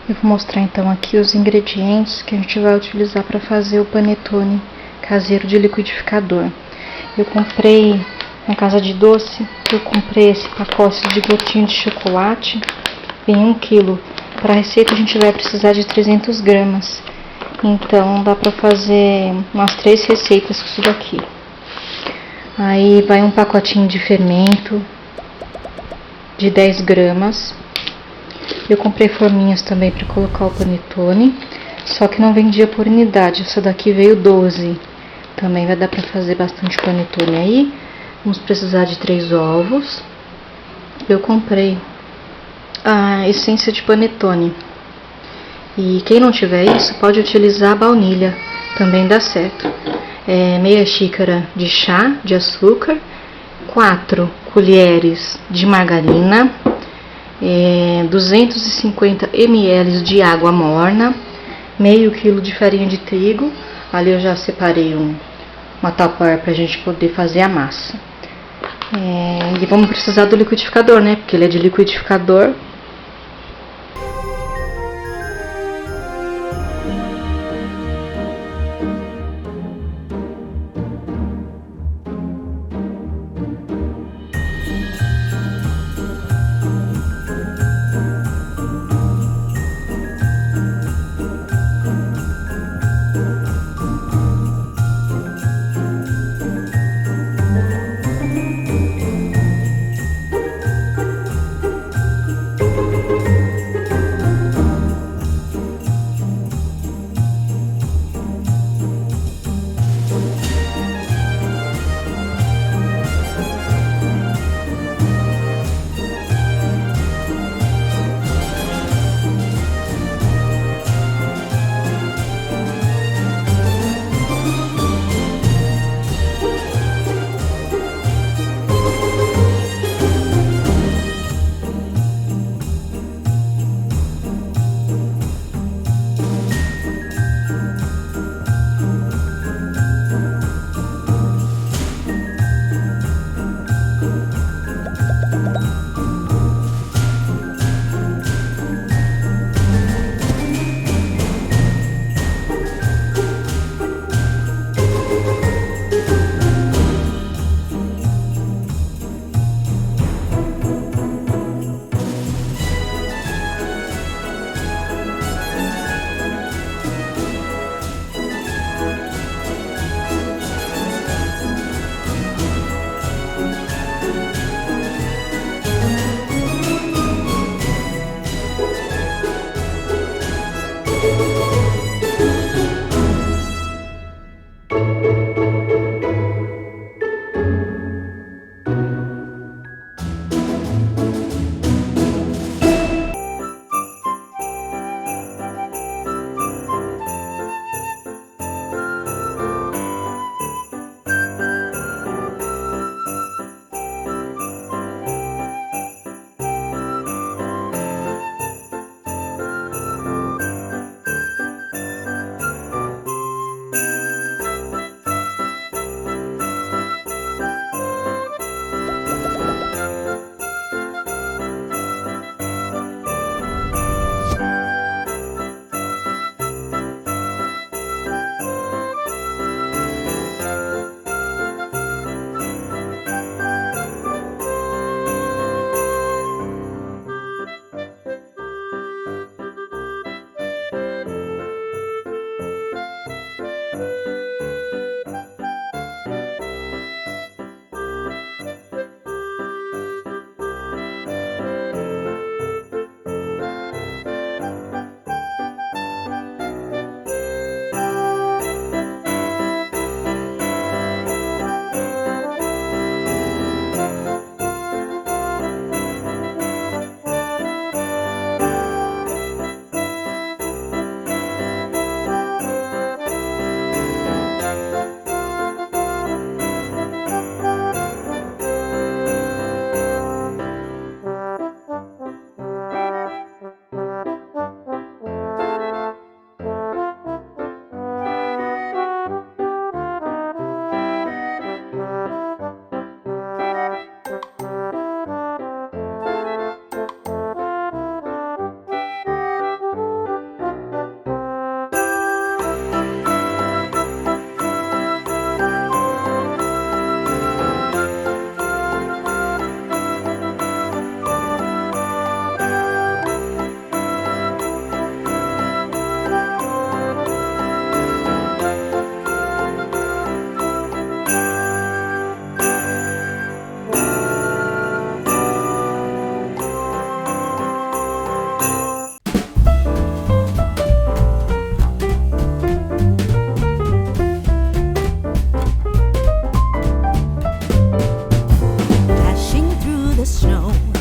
Eu vou mostrar então aqui os ingredientes que a gente vai utilizar para fazer o panetone caseiro de liquidificador. Eu comprei na casa de doce, eu comprei esse pacote de gotinha de chocolate, vem 1 kg. Para a receita a gente vai precisar de 300 gramas, então dá para fazer umas 3 receitas com isso daqui. Aí vai um pacotinho de fermento de 10 gramas. Eu comprei forminhas também para colocar o panetone, só que não vendia por unidade, essa daqui veio 12. Também vai dar para fazer bastante panetone aí. Vamos precisar de 3 ovos. Eu comprei a essência de panetone. E quem não tiver isso, pode utilizar a baunilha, também dá certo. Meia xícara de chá de açúcar, 4 colheres de margarina, 250 ml de água morna, meio quilo de farinha de trigo. Ali eu já separei uma tupperware pra gente poder fazer a massa. E vamos precisar do liquidificador, né? Porque ele é de liquidificador. know